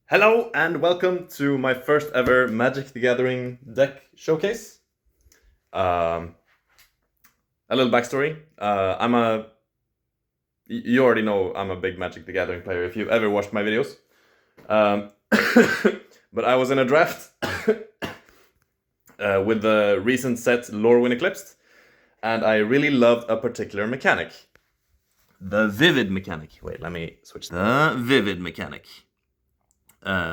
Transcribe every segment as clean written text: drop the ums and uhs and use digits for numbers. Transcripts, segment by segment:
Hello and welcome to my first ever Magic the Gathering deck showcase. A little backstory. You already know I'm a big Magic the Gathering player if you've ever watched my videos. But I was in a draft with the recent set Lorwyn Eclipsed, and I really loved a particular mechanic. The Vivid mechanic. Wait, let me switch. The Vivid mechanic.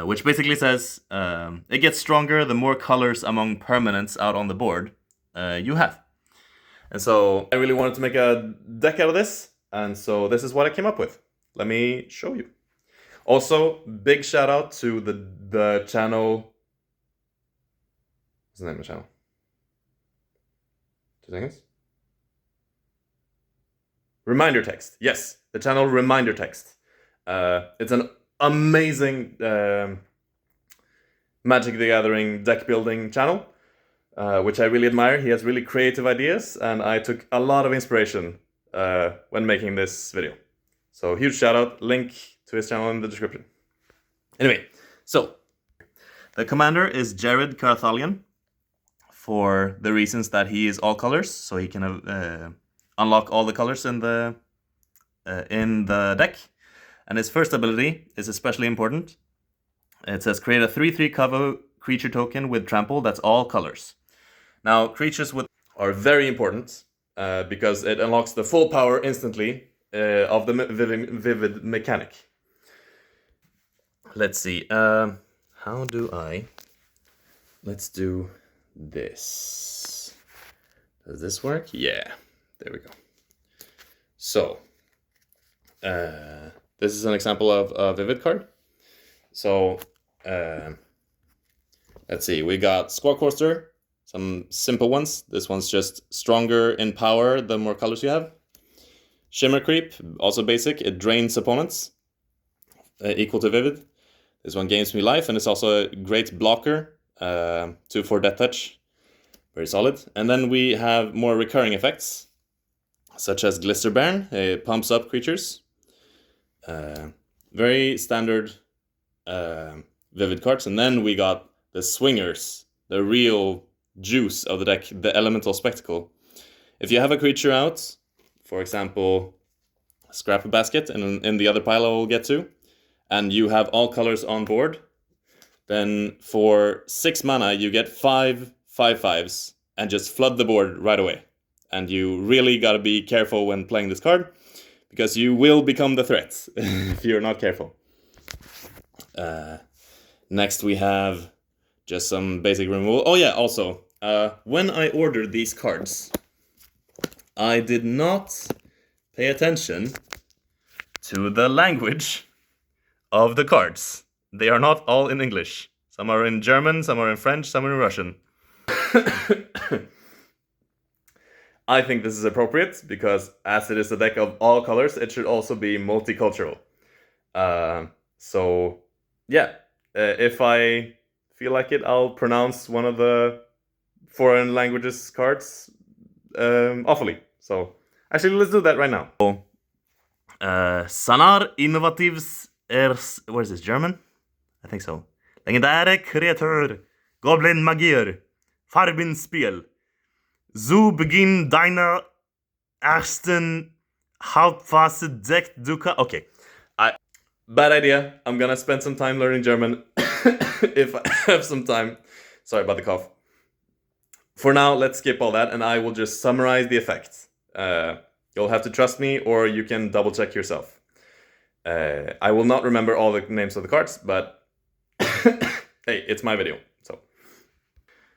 Which basically says it gets stronger the more colors among permanents out on the board you have. And so I really wanted to make a deck out of this, and so this is what I came up with. Let me show you. Also, big shout out to the channel. What's the name of the channel? 2 seconds. Reminder Text. Yes, the channel Reminder Text. It's an amazing Magic the Gathering deck building channel, which I really admire. He has really creative ideas, and I took a lot of inspiration when making this video. So huge shout out, link to his channel in the description. Anyway, so the commander is Jared Carthalion for the reasons that he is all colors, so he can unlock all the colors in the deck. And his first ability is especially important. It says create a 3/3 cover creature token with trample that's all colors. Now, creatures are very important because it unlocks the full power instantly of the vivid mechanic. Let's see. How do I? Let's do this. Does this work? Yeah. There we go. So, this is an example of a Vivid card. So, let's see. We got Squawk Coaster, some simple ones. This one's just stronger in power the more colors you have. Shimmer Creep, also basic. It drains opponents, equal to Vivid. This one gains me life, and it's also a great blocker. 2 for Death Touch. Very solid. And then we have more recurring effects, such as Glisterbairn. It pumps up creatures. Very standard Vivid cards. And then we got the Swingers, the real juice of the deck, the Elemental Spectacle. If you have a creature out, for example, Scrap Basket in the other pile I will get to, and you have all colors on board, then for 6 mana you get 5 5/5s and just flood the board right away. And you really gotta be careful when playing this card, because you will become the threat if you're not careful. Next we have just some basic removal. Oh yeah, also, when I ordered these cards, I did not pay attention to the language of the cards. They are not all in English. Some are in German, some are in French, some are in Russian. I think this is appropriate because as it is a deck of all colors, it should also be multicultural. So yeah, if I feel like it, I'll pronounce one of the foreign languages cards awfully. So actually, let's do that right now. Sanar Innovatives what is this, German? I think so. Legendäre Kreatur, Goblin Magier, Farbenspiel. Zu Beginn deiner ersten Hauptphase deckt du Okay. Bad idea. I'm gonna spend some time learning German if I have some time. Sorry about the cough. For now, let's skip all that and I will just summarize the effects. You'll have to trust me or you can double check yourself. I will not remember all the names of the cards, but hey, it's my video.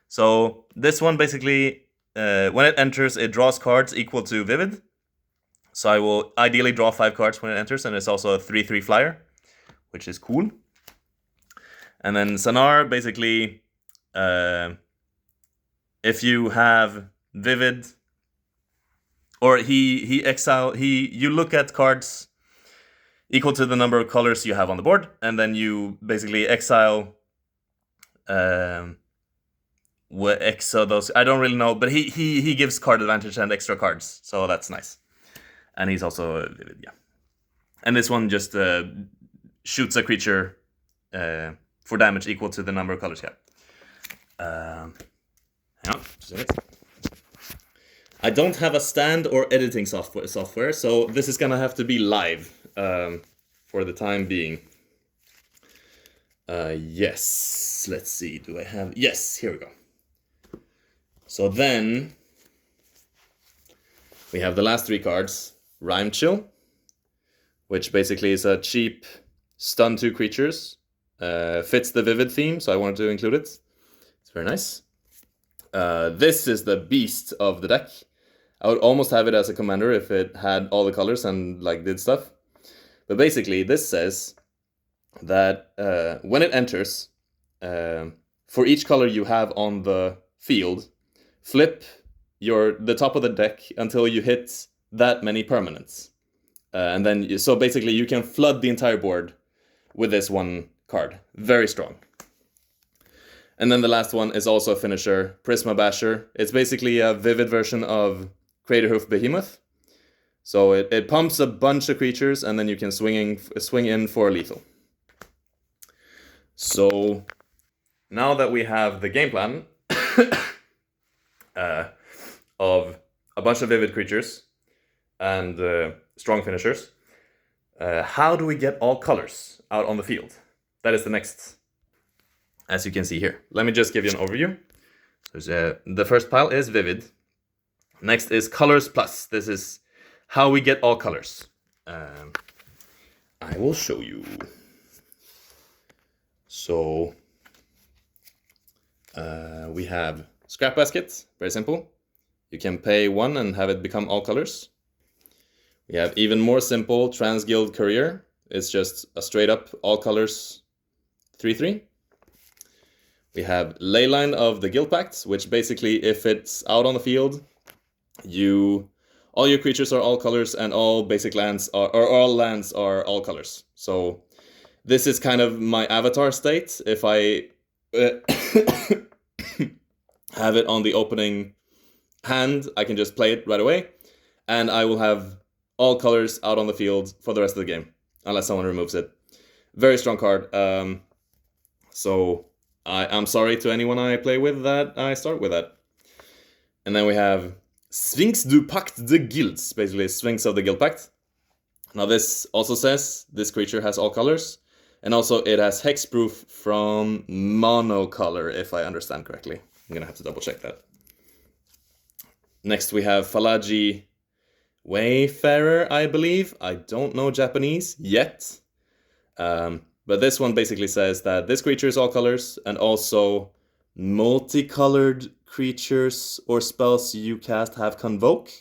So this one basically, when it enters, it draws cards equal to Vivid. So I will ideally draw 5 cards when it enters, and it's also a 3/3 flyer, which is cool. And then Sanar, basically, if you have Vivid, or you look at cards equal to the number of colors you have on the board, and then you basically exile what X of those, I don't really know, but he gives card advantage and extra cards, so that's nice. And he's also Vivid, yeah. And this one just shoots a creature for damage equal to the number of colors you have. Hang on, just a minute. I don't have a stand or editing software, so this is gonna have to be live for the time being. Yes, let's see, do I have... Yes, here we go. So then, we have the last 3 cards. Rhyme Chill, which basically is a cheap stun 2 creatures. Fits the Vivid theme, so I wanted to include it. It's very nice. This is the beast of the deck. I would almost have it as a commander if it had all the colors and like did stuff. But basically, this says that when it enters, for each color you have on the field, flip the top of the deck until you hit that many permanents. And then, so basically you can flood the entire board with this one card. Very strong. And then the last one is also a finisher, Prisma Basher. It's basically a Vivid version of Craterhoof Behemoth. So it pumps a bunch of creatures and then you can swing in for lethal. So now that we have the game plan of a bunch of Vivid creatures and strong finishers, how do we get all colors out on the field? That is the next, as you can see here. Let me just give you an overview. The first pile is Vivid. Next is Colors Plus. This is how we get all colors. I will show you. So we have Scrap Basket, very simple. You can pay 1 and have it become all colors. We have even more simple Transguild Courier. It's just a straight up all colors 3/3. We have Leyline of the Guild Pact, which basically if it's out on the field, all your creatures are all colors and all basic lands all lands are all colors. So this is kind of my avatar state. If I have it on the opening hand, I can just play it right away, and I will have all colors out on the field for the rest of the game, unless someone removes it. Very strong card. So I'm sorry to anyone I play with that I start with that. And then we have Sphinx du Pacte de Guilds, basically Sphinx of the Guild Pact. Now this also says this creature has all colors, and also it has hexproof from monocolor, if I understand correctly. I'm gonna have to double check that. Next we have Falaji Wayfarer, I believe. I don't know Japanese yet. But this one basically says that this creature is all colors, and also multicolored creatures or spells you cast have Convoke.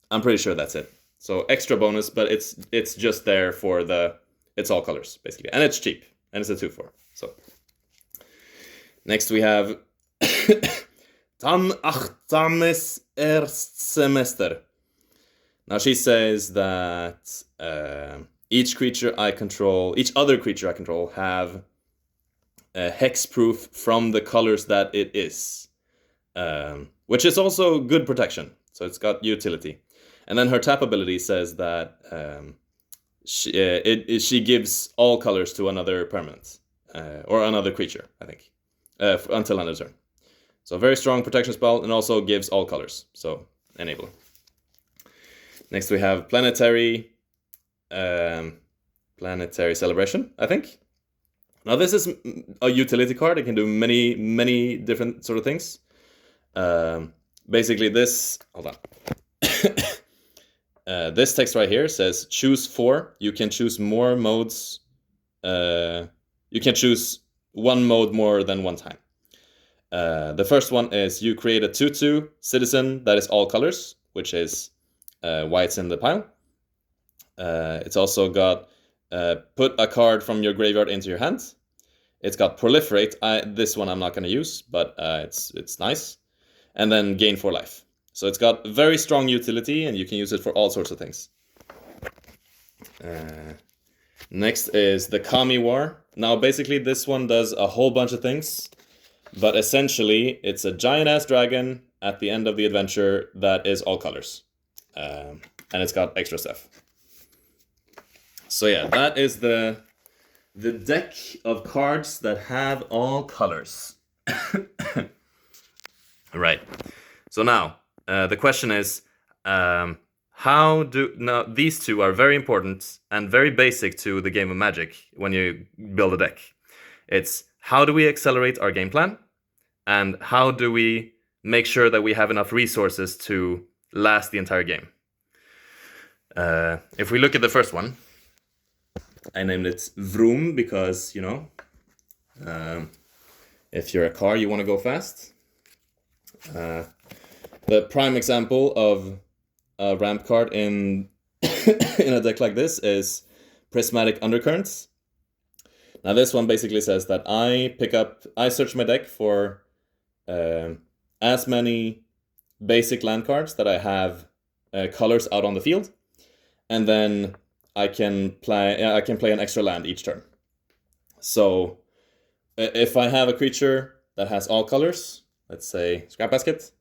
I'm pretty sure that's it. So extra bonus, but it's just there for it's all colors, basically. And it's cheap, and it's a 2/4. So next we have Tan Achtames Erstsemester. Now she says that each other creature I control have a hexproof from the colors that it is, which is also good protection. So it's got utility. And then her tap ability says that she gives all colors to another permanent or another creature, I think, until end of turn. So very strong protection spell, and also gives all colors. So enable. Next we have Planetary Celebration, I think. Now this is a utility card. It can do many different sort of things. Basically this, hold on. This text right here says choose 4. You can choose more modes. You can choose one mode more than one time. The first one is you create a 2/2 citizen that is all colors, which is why it's in the pile. It's also got put a card from your graveyard into your hand. It's got Proliferate. This one I'm not going to use, but it's nice. And then gain 4 life. So it's got very strong utility, and you can use it for all sorts of things. Next is the Kami War. Now basically this one does a whole bunch of things, but essentially it's a giant-ass dragon at the end of the adventure that is all colors. And it's got extra stuff. So yeah, that is the the deck of cards that have all colors. Right. So now, the question is, now these two are very important and very basic to the game of Magic when you build a deck. It's how do we accelerate our game plan, and how do we make sure that we have enough resources to last the entire game. If we look at the first one, I named it Vroom because, you know, if you're a car, you want to go fast. The prime example of a ramp card in in a deck like this is Prismatic Undercurrents. Now this one basically says that I search my deck for as many basic land cards that I have colors out on the field, and then I can play an extra land each turn. So if I have a creature that has all colors, let's say Scrap Basket,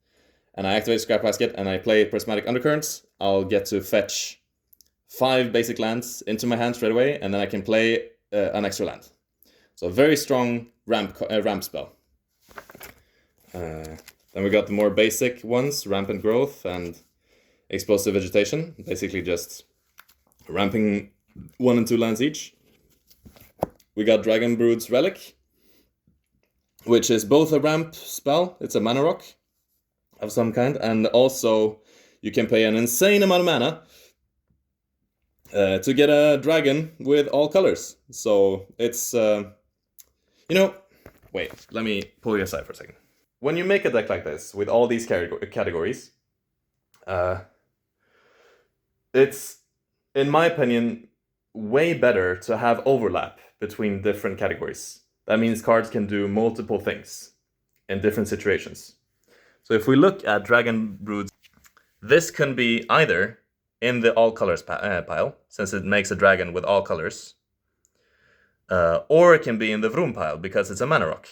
and I activate Scrap Basket and I play Prismatic Undercurrents, I'll get to fetch 5 basic lands into my hand straight away, and then I can play an extra land. So a very strong ramp spell. Then we got the more basic ones, Rampant Growth and Explosive Vegetation. Basically just ramping 1 and 2 lands each. We got Dragonbrood's Relic, which is both a ramp spell, it's a mana rock of some kind, and also you can pay an insane amount of mana to get a dragon with all colors. So it's, wait, let me pull you aside for a second. When you make a deck like this with all these categories, it's, in my opinion, way better to have overlap between different categories. That means cards can do multiple things in different situations. So if we look at Dragonbrood, this can be either in the all colors pile, since it makes a dragon with all colors, or it can be in the Vroom pile because it's a mana rock,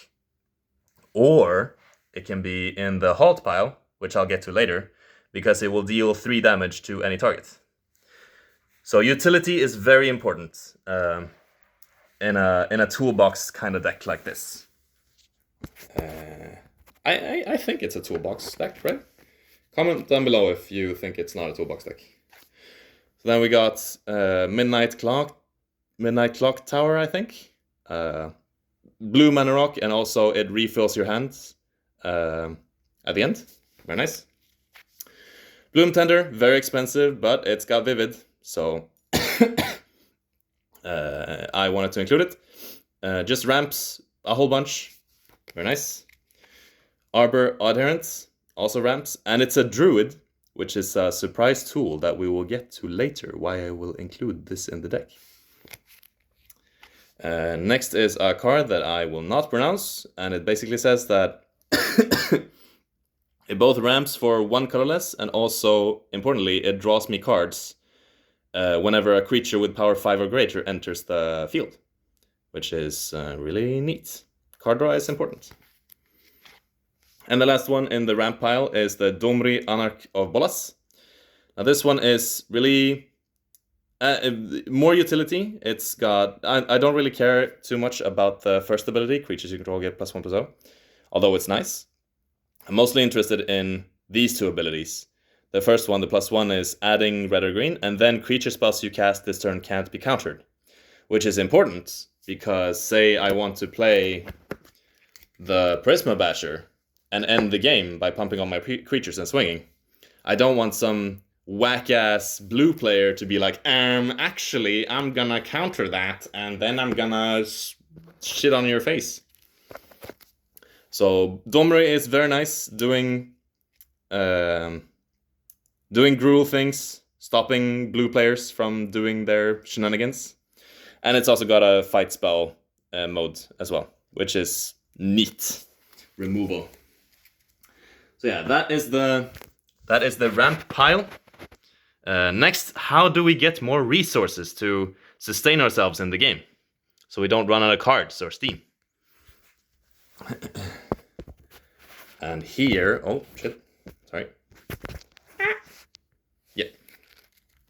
or it can be in the Halt pile, which I'll get to later, because it will deal 3 damage to any target. So utility is very important in a toolbox kind of deck like this. I think it's a toolbox deck, right? Comment down below if you think it's not a toolbox deck. So then we got Midnight Clock Tower, I think. Blue mana rock, and also it refills your hands at the end. Very nice. Bloom Tender, very expensive, but it's got Vivid, so I wanted to include it. Just ramps a whole bunch. Very nice. Arbor Adherent, also ramps, and it's a druid, which is a surprise tool that we will get to later, why I will include this in the deck. Next is a card that I will not pronounce, and it basically says that it both ramps for 1 colorless, and also, importantly, it draws me cards whenever a creature with power 5 or greater enters the field, which is really neat. Card draw is important. And the last one in the ramp pile is the Domri Anarch of Bolas. Now this one is really more utility. It's got, I don't really care too much about the first ability, creatures you control get +1/+0, although it's nice. I'm mostly interested in these 2 abilities. The first one, the +1, is adding red or green, and then creature spells you cast this turn can't be countered, which is important because, say I want to play the Prisma Basher and end the game by pumping all my creatures and swinging. I don't want some whack-ass blue player to be like, actually, I'm gonna counter that, and then I'm gonna shit on your face. So Domri is very nice, doing gruel things, stopping blue players from doing their shenanigans. And it's also got a fight spell mode as well, which is neat. Removal. So yeah, that is the ramp pile. Next, how do we get more resources to sustain ourselves in the game, so we don't run out of cards or steam? And here, oh shit, sorry. Yeah,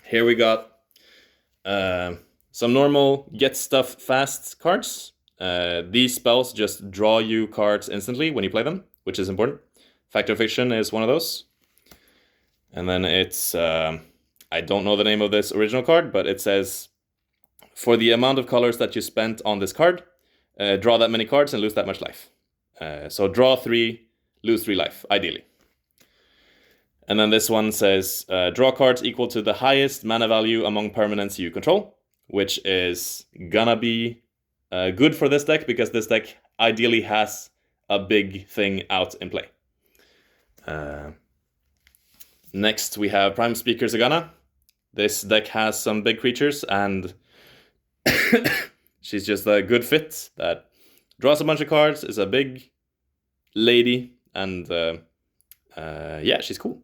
here we got some normal get stuff fast cards. These spells just draw you cards instantly when you play them, which is important. Fact or Fiction is one of those. And then it's, I don't know the name of this original card, but it says, for the amount of colors that you spent on this card, draw that many cards and lose that much life. So draw 3, lose 3 life, ideally. And then this one says, draw cards equal to the highest mana value among permanents you control, which is gonna be good for this deck, because this deck ideally has a big thing out in play. Next, we have Prime Speaker Zagana. This deck has some big creatures, and she's just a good fit that draws a bunch of cards, is a big lady, and yeah, she's cool.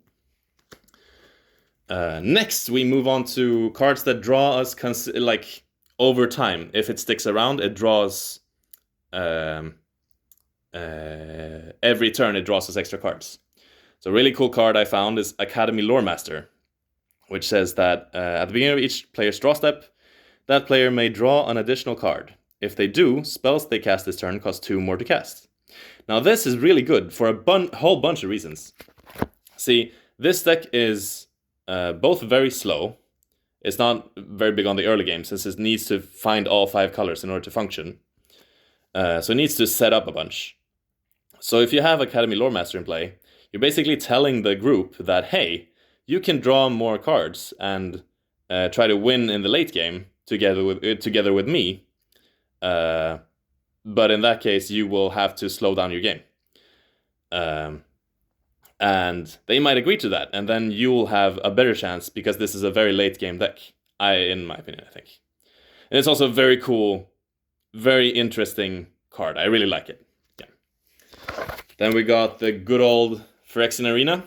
Next, we move on to cards that draw us like over time. If it sticks around, it draws every turn. It draws us extra cards. So a really cool card I found is Academy Loremaster, which says that at the beginning of each player's draw step, that player may draw an additional card. If they do, spells they cast this turn cost 2 more to cast. Now this is really good for a whole bunch of reasons. See, this deck is both very slow. It's not very big on the early game, since it needs to find all 5 colors in order to function. So it needs to set up a bunch. So if you have Academy Loremaster in play, you're basically telling the group that, hey, you can draw more cards and try to win in the late game together with me. But in that case, you will have to slow down your game. And they might agree to that, and then you'll have a better chance, because this is a very late game deck, in my opinion, I think. And it's also a very cool, very interesting card. I really like it. Yeah. Then we got the good old Phyrexian Arena.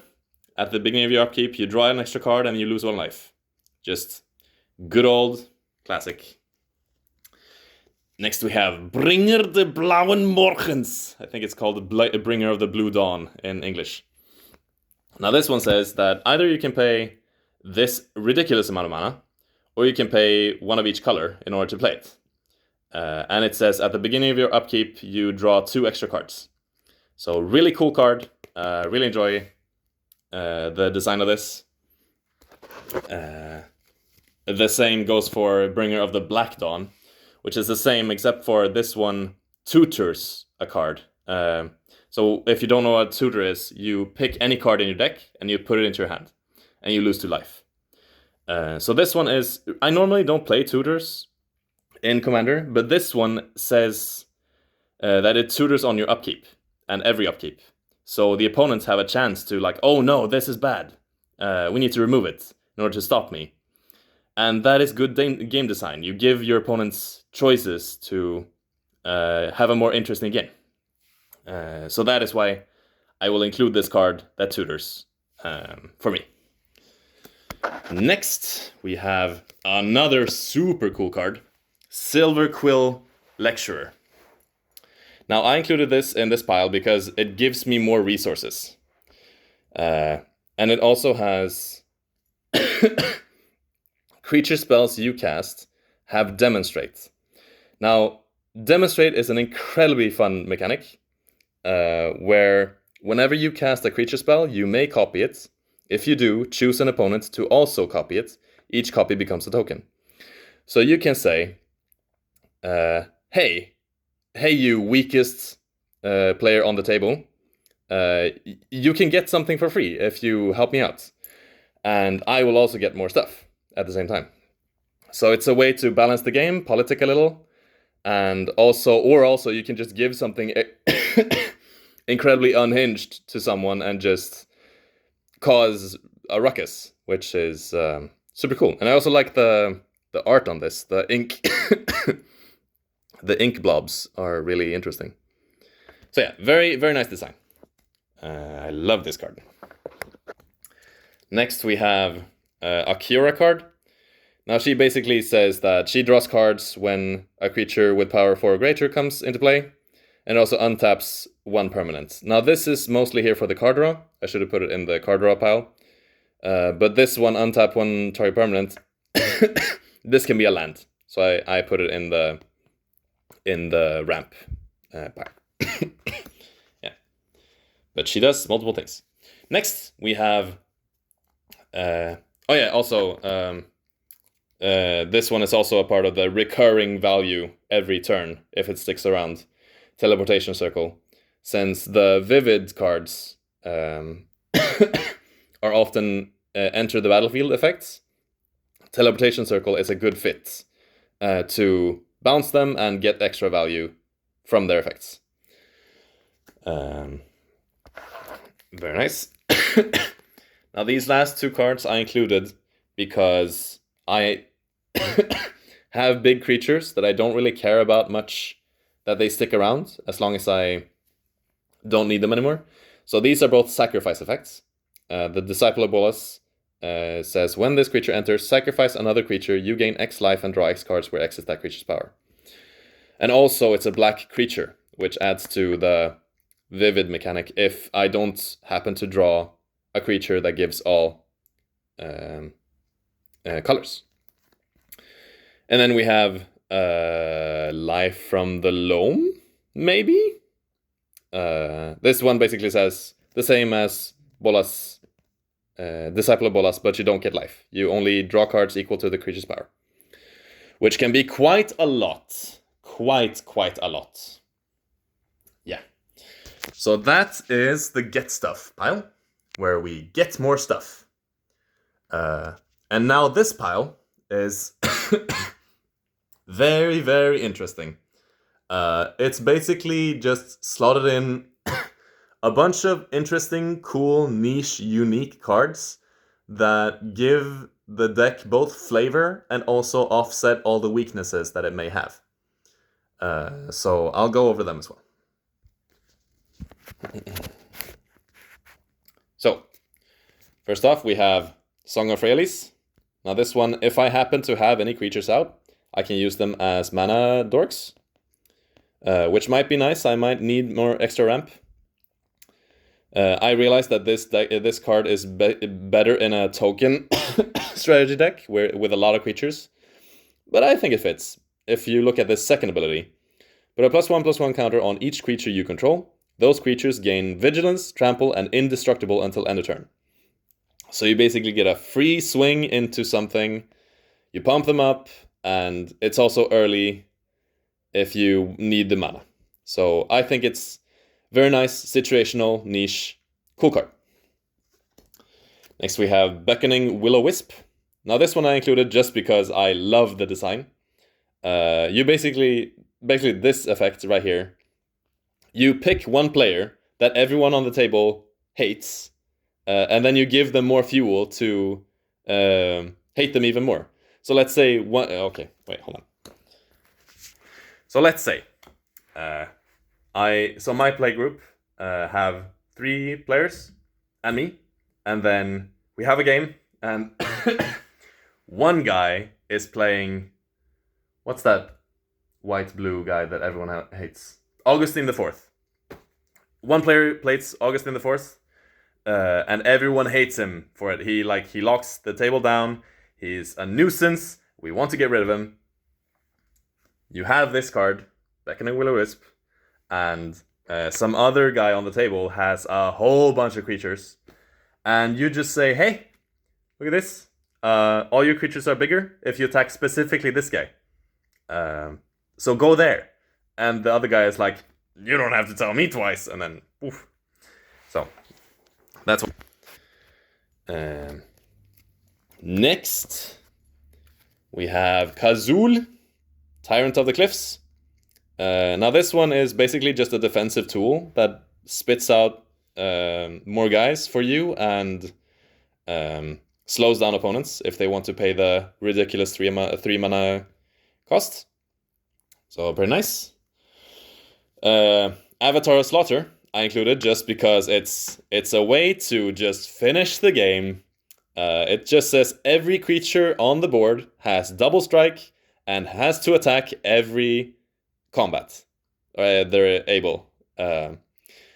At the beginning of your upkeep, you draw an extra card and you lose 1 life. Just good old classic. Next we have Bringer de Blauen Morgens. I think it's called Bringer of the Blue Dawn in English. Now this one says that either you can pay this ridiculous amount of mana, or you can pay 1 of each color in order to play it. And it says at the beginning of your upkeep, you draw 2 extra cards. So really cool card. Really enjoy the design of this. The same goes for Bringer of the Black Dawn, which is the same, except for this one tutors a card. So if you don't know what tutor is, you pick any card in your deck and you put it into your hand, and you lose 2 life. So this one is, I normally don't play tutors in Commander, but this one says that it tutors on your upkeep, and every upkeep. So the opponents have a chance to like, oh no, this is bad. We need to remove it in order to stop me. And that is good game design. You give your opponents choices to have a more interesting game. So that is why I will include this card that tutors for me. Next, we have another super cool card, Silver Quill Lecturer. Now, I included this in this pile because it gives me more resources. And it also has creature spells you cast have Demonstrate. Now, Demonstrate is an incredibly fun mechanic, where whenever you cast a creature spell, you may copy it. If you do, choose an opponent to also copy it. Each copy becomes a token. So you can say, hey you weakest player on the table, you can get something for free if you help me out. And I will also get more stuff at the same time. So it's a way to balance the game, politic a little, and also you can just give something incredibly unhinged to someone and just cause a ruckus, which is super cool. And I also like the art on this. The ink the ink blobs are really interesting. So yeah, very, very nice design. I love this card. Next we have a Kiora card. Now she basically says that she draws cards when a creature with power 4 or greater comes into play, and also untaps 1 permanent. Now this is mostly here for the card draw. I should have put it in the card draw pile. But this one, untap 1 target permanent, this can be a land. So I put it in the ramp pile. Yeah, but she does multiple things. Next, we have. This one is also a part of the recurring value every turn if it sticks around. Teleportation circle, since the vivid cards are often enter the battlefield effects. Teleportation circle is a good fit to bounce them and get extra value from their effects. Very nice. Now these last two cards I included because I have big creatures that I don't really care about much that they stick around as long as I don't need them anymore. So these are both sacrifice effects. The Disciple of Bolas says, when this creature enters, sacrifice another creature, you gain X life and draw X cards where X is that creature's power. And also it's a black creature, which adds to the vivid mechanic if I don't happen to draw a creature that gives all colors. And then we have Life from the Loam, maybe? This one basically says the same as Bolas, Disciple of Bolas, but you don't get life. You only draw cards equal to the creature's power, which can be quite a lot. Quite a lot. Yeah. So that is the get stuff pile, where we get more stuff. And now this pile is very, very interesting. It's basically just slotted in a bunch of interesting, cool, niche, unique cards that give the deck both flavor and also offset all the weaknesses that it may have. So I'll go over them as well. So, first off, we have Song of Freyalise. Now this one, if I happen to have any creatures out, I can use them as mana dorks, which might be nice. I might need more extra ramp. I realized that this card is better in a token strategy deck with a lot of creatures, but I think it fits. If you look at this second ability, put a +1/+1 counter on each creature you control. Those creatures gain Vigilance, Trample, and Indestructible until end of turn. So you basically get a free swing into something, you pump them up, and it's also early if you need the mana. So I think it's very nice, situational, niche, cool card. Next we have Beckoning Will-O-Wisp. Now this one I included just because I love the design. You basically this effect right here, you pick one player that everyone on the table hates, and then you give them more fuel to hate them even more. So let's say one. Okay, wait, hold on. So let's say my play group have 3 players and me, and then we have a game, and one guy is playing. What's that white-blue guy that everyone hates? Augustine the Fourth. One player plays Augustine the Fourth, and everyone hates him for it. He locks the table down. He's a nuisance. We want to get rid of him. You have this card, Beckoning Will-O-Wisp, and some other guy on the table has a whole bunch of creatures, and you just say, "Hey, look at this. All your creatures are bigger if you attack specifically this guy. So go there." And the other guy is like, "You don't have to tell me twice." And then, oof. So, that's what. Next, we have Kazul, Tyrant of the Cliffs. Now this one is basically just a defensive tool that spits out more guys for you and slows down opponents if they want to pay the ridiculous 3 mana cost. So pretty nice. Avatar of Slaughter I included just because it's a way to just finish the game. It just says every creature on the board has double strike and has to attack every combat they're able.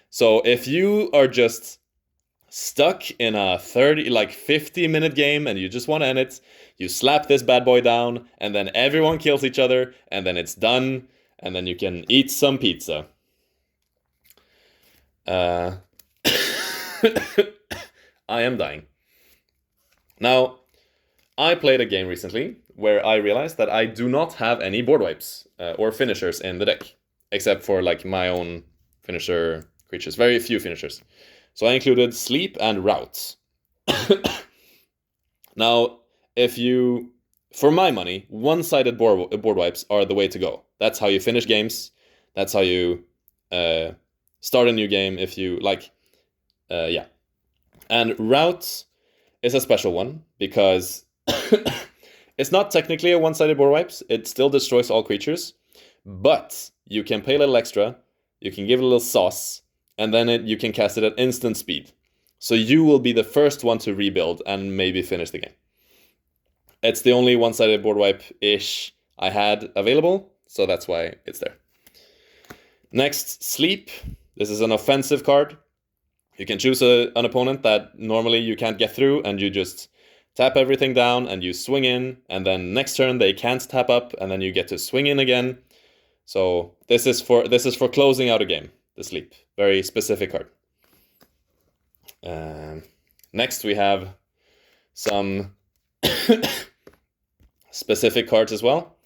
So if you are just stuck in a 50-minute game and you just want to end it, you slap this bad boy down, and then everyone kills each other, and then it's done, and then you can eat some pizza. I am dying. Now, I played a game recently where I realized that I do not have any board wipes or finishers in the deck, except for like my own finisher creatures. Very few finishers. So I included sleep and routes. Now, for my money, one-sided board wipes are the way to go. That's how you finish games. That's how you start a new game if you like. Yeah. And routes is a special one because it's not technically a one-sided board wipes. It still destroys all creatures, but you can pay a little extra. You can give it a little sauce, and then you can cast it at instant speed. So you will be the first one to rebuild and maybe finish the game. It's the only one-sided board wipe-ish I had available, so that's why it's there. Next, Sleep. This is an offensive card. You can choose an opponent that normally you can't get through, and you just tap everything down and you swing in, and then next turn they can't tap up, and then you get to swing in again. So this is for closing out a game, the Sleep. Very specific card. Next we have some specific cards as well.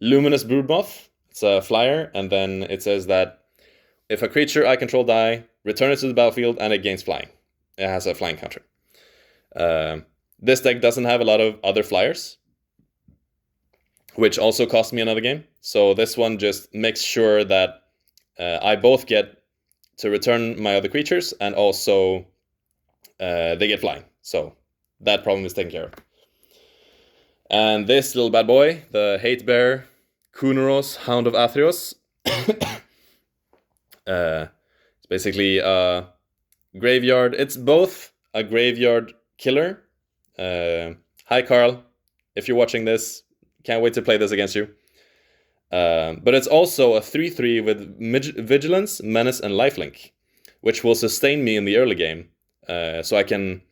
Luminous Broodmoth. It's a flyer, and then it says that if a creature I control die, return it to the battlefield and it gains flying. It has a flying counter. This deck doesn't have a lot of other flyers, which also cost me another game. So this one just makes sure that I both get to return my other creatures and also they get flying. So that problem is taken care of. And this little bad boy, the Hate Bear Kunoros, Hound of Athreos. It's basically a graveyard. It's both a graveyard killer. Hi, Carl. If you're watching this, can't wait to play this against you. But it's also a 3/3 with Vigilance, Menace, and Lifelink, which will sustain me in the early game. So I can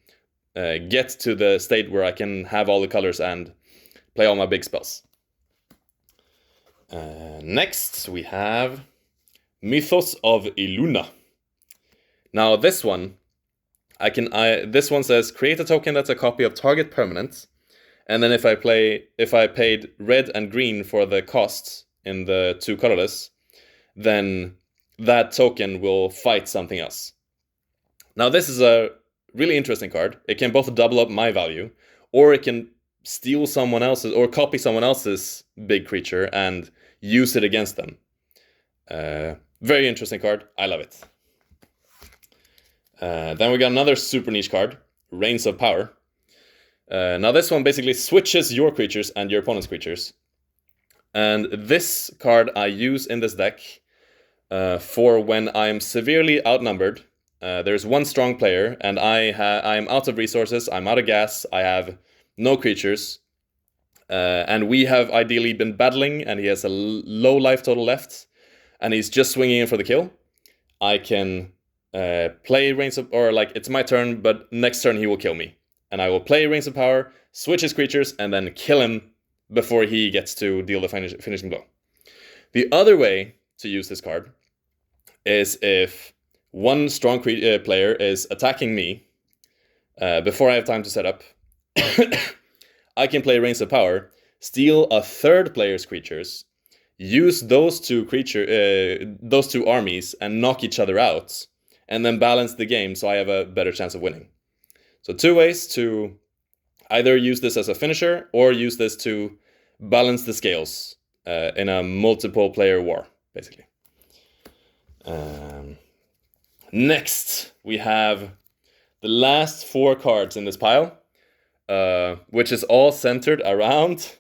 get to the state where I can have all the colors and play all my big spells. Next, we have Mythos of Iluna. Now this one, this one says create a token that's a copy of target permanent, and then if I paid red and green for the costs in the two colorless, then that token will fight something else. Now this is a really interesting card. It can both double up my value, or it can steal someone else's or copy someone else's big creature and use it against them. Very interesting card. I love it. Then we got another super niche card, Reigns of Power. Now this one basically switches your creatures and your opponent's creatures. And this card I use in this deck for when I'm severely outnumbered. There's one strong player and I'm out of resources, I'm out of gas, I have no creatures. And we have ideally been battling and he has a low life total left. And he's just swinging in for the kill. I can play Reigns of... Or like, it's my turn, but next turn he will kill me. And I will play Reigns of Power, switch his creatures, and then kill him before he gets to deal the finishing blow. The other way to use this card is if one strong player is attacking me before I have time to set up. I can play Reigns of Power, steal a third player's creatures, use those two armies and knock each other out, and then balance the game so I have a better chance of winning. So two ways to either use this as a finisher or use this to balance the scales in a multiple player war, basically. Next, we have the last 4 cards in this pile, which is all centered around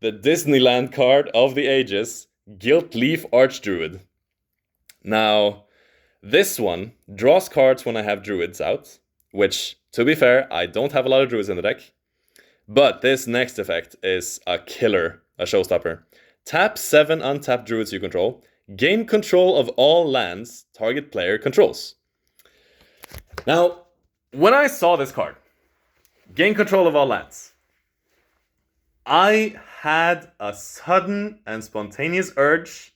the Disneyland card of the ages, Gilt Leaf Archdruid. Now, this one draws cards when I have druids out, which, to be fair, I don't have a lot of druids in the deck. But this next effect is a killer, a showstopper. Tap 7 untapped druids you control. Gain control of all lands target player controls. Now, When I saw this card, gain control of all lands, I had a sudden and spontaneous urge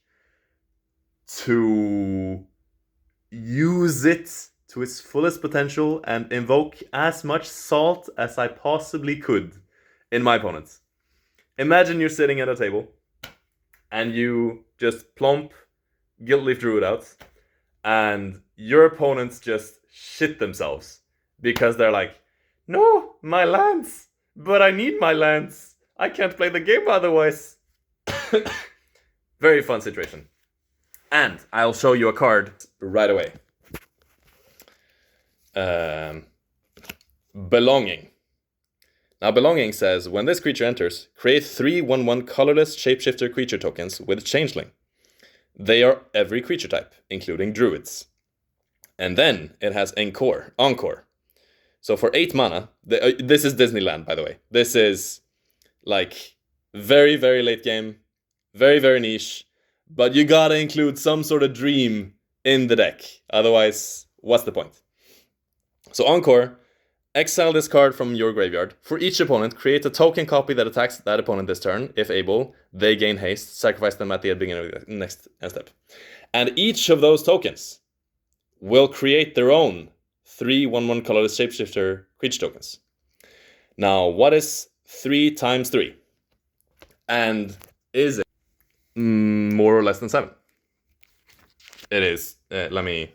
to use it to its fullest potential and invoke as much salt as I possibly could in my opponents. Imagine you're sitting at a table and you just plump Guildleaf Druid out, and your opponents just shit themselves because they're like, no, my lands, but I need my lands. I can't play the game otherwise. Very fun situation. And I'll show you a card right away. Belonging. Now, Belonging says, when this creature enters, create 3 1/1 colorless shapeshifter creature tokens with Changeling. They are every creature type, including druids. And then it has Encore. So for 8 mana, this is Disneyland, by the way. This is like very, very late game, very, very niche, but you gotta include some sort of dream in the deck. Otherwise, what's the point? So Encore, exile this card from your graveyard. For each opponent, create a token copy that attacks that opponent this turn. If able, they gain haste. Sacrifice them at the beginning of the next step. And each of those tokens will create their own 3 1/1 colorless shapeshifter creature tokens. Now, what is 3 times 3? And is it more or less than 7? It is. Let me...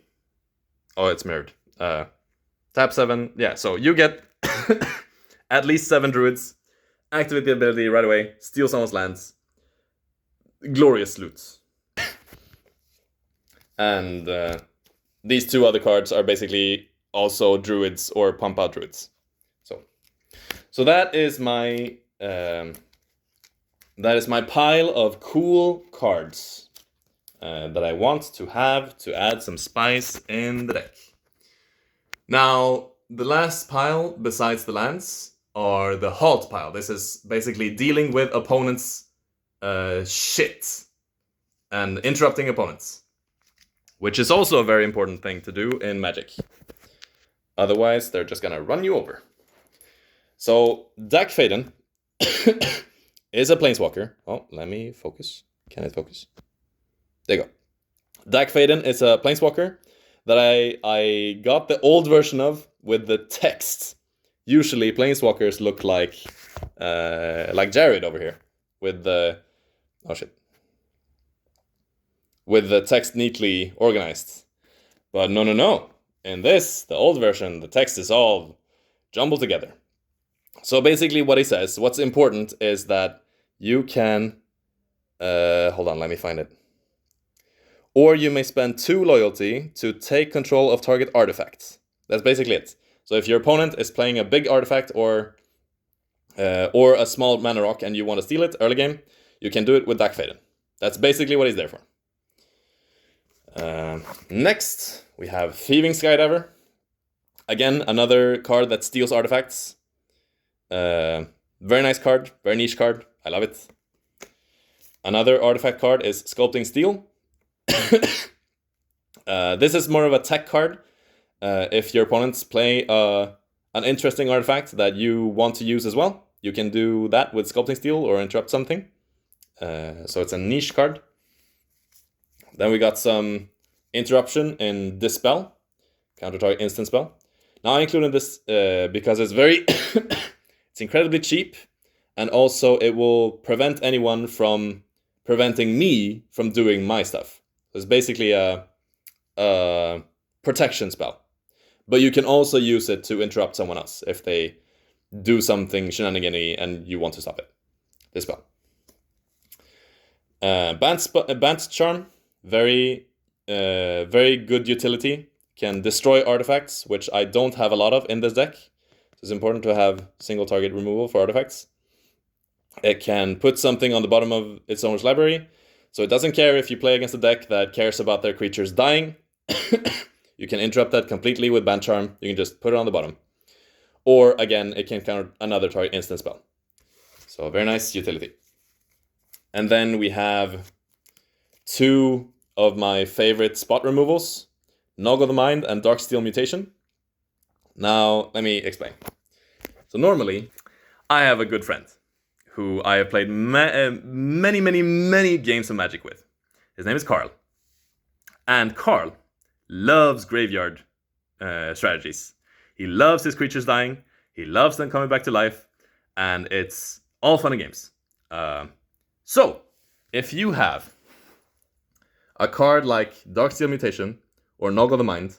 Oh, it's mirrored. Tap 7. Yeah, so you get at least 7 druids. Activate the ability right away. Steal someone's lands. Glorious loots. And these 2 other cards are basically also druids or pump out druids. So that is my pile of cool cards that I want to have to add some spice in the deck. Now, the last pile besides the lands are the halt pile. This is basically dealing with opponents' shit and interrupting opponents, which is also a very important thing to do in Magic. Otherwise, they're just gonna run you over. So, Dak Faden is a planeswalker. Oh, let me focus. Can it focus? There you go. Dak Faden is a planeswalker that I got the old version of with the text. Usually, planeswalkers look like Jared over here with the with the text neatly organized. But no. In this, the old version, the text is all jumbled together. So basically what he says, what's important is that you can... hold on, let me find it. Or you may spend 2 loyalty to take control of target artifacts. That's basically it. So if your opponent is playing a big artifact or a small mana rock and you want to steal it early game, you can do it with Dak Faden. That's basically what he's there for. Next, we have Thieving Skydiver. Again, another card that steals artifacts. Very nice card, very niche card. I love it. Another artifact card is Sculpting Steel. This is more of a tech card. If your opponents play an interesting artifact that you want to use as well, you can do that with Sculpting Steel or interrupt something. So it's a niche card. Then we got some interruption in Dispel, counter target instant spell. Now I included this because it's very, it's incredibly cheap, and also it will prevent anyone from preventing me from doing my stuff. It's basically a protection spell, but you can also use it to interrupt someone else if they do something shenanigan-y and you want to stop it. This spell. Bant Charm, very good utility. Can destroy artifacts, which I don't have a lot of in this deck. So it's important to have single target removal for artifacts. It can put something on the bottom of its owner's library, so it doesn't care if you play against a deck that cares about their creatures dying. You can interrupt that completely with Bant Charm. You can just put it on the bottom. Or again, it can counter another target instant spell. So very nice utility. And then we have 2 of my favorite spot removals, Nog of the Mind and Darksteel Mutation. Now, let me explain. So normally, I have a good friend who I have played many games of Magic with. His name is Carl. And Carl loves graveyard strategies. He loves his creatures dying. He loves them coming back to life. And it's all fun and games. So, if you have a card like Darksteel Mutation or Noggle the Mind,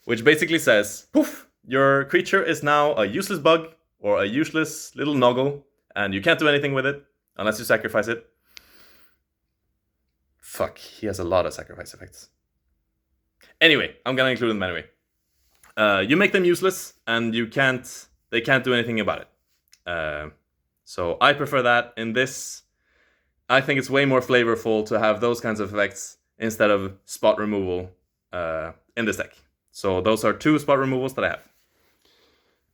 which basically says, poof, your creature is now a useless bug or a useless little Noggle, and you can't do anything with it unless you sacrifice it. Fuck, he has a lot of sacrifice effects. Anyway, I'm gonna include them anyway. You make them useless, and they can't do anything about it. So I prefer that. In this, I think it's way more flavorful to have those kinds of effects instead of spot removal in this deck. So those are 2 spot removals that I have.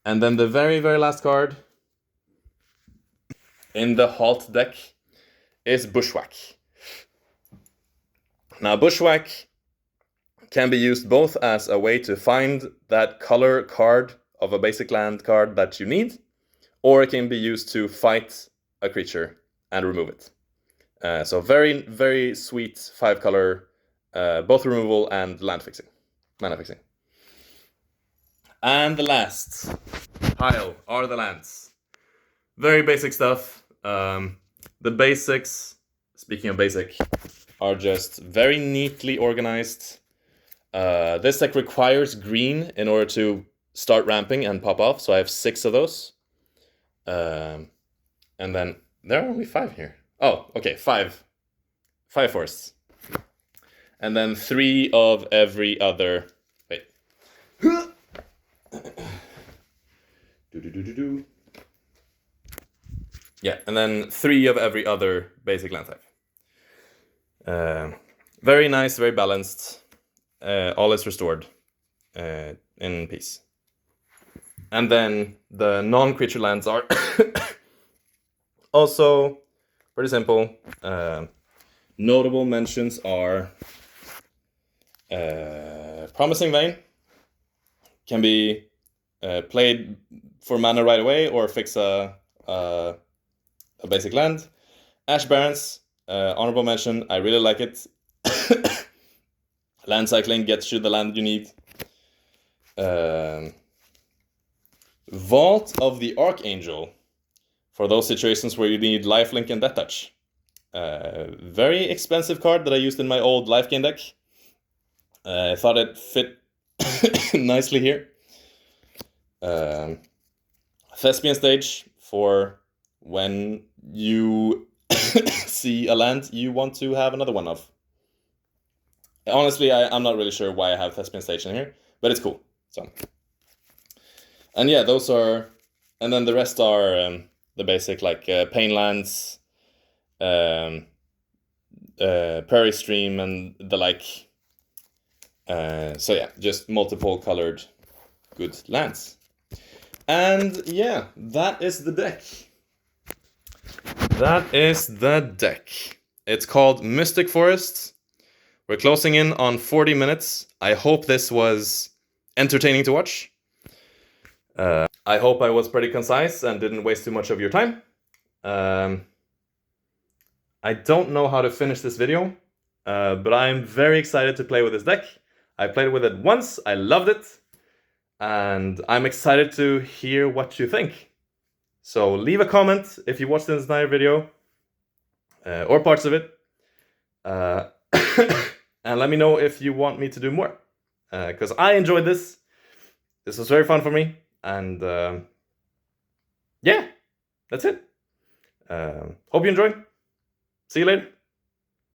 And then the very last card in the Halt deck is Bushwhack. Now, Bushwhack can be used both as a way to find that color card of a basic land card that you need, or it can be used to fight a creature and remove it. So very sweet 5-color, both removal and mana fixing. And the last pile are the lands. Very basic stuff. The basics, speaking of basic, are just very neatly organized. This deck requires green in order to start ramping and pop off, so I have 6 of those. And then there are only 5 here. Oh, okay, 5 forests. And then 3 of every other. Wait. Yeah, and then 3 of every other basic land type. Very nice, very balanced. All is restored in peace. And then the non-creature lands are also pretty simple. Notable mentions are Promising Vein. Can be played for mana right away or fix a basic land. Ash Barrens, honorable mention. I really like it. Land cycling gets you the land you need. Vault of the Archangel, for those situations where you need lifelink and death touch. Very expensive card that I used in my old life gain deck. I thought it fit nicely here. Thespian Stage, for when you see a land you want to have another one of. Honestly, I'm not really sure why I have Thespian Stage in here, but it's cool. So, and yeah, those are, and then the rest are the basic, like Pain Lands, Prairie Stream, and the like. So yeah, just multiple colored good lands. And yeah, that is the deck. That is the deck. It's called Mystic Forest. We're closing in on 40 minutes. I hope this was entertaining to watch. I hope I was pretty concise and didn't waste too much of your time. I don't know how to finish this video, but I'm very excited to play with this deck. I played with it once, I loved it, and I'm excited to hear what you think. So leave a comment if you watched this entire video, or parts of it. And let me know if you want me to do more, because I enjoyed this. This was very fun for me, and yeah, that's it. Hope you enjoy. See you later.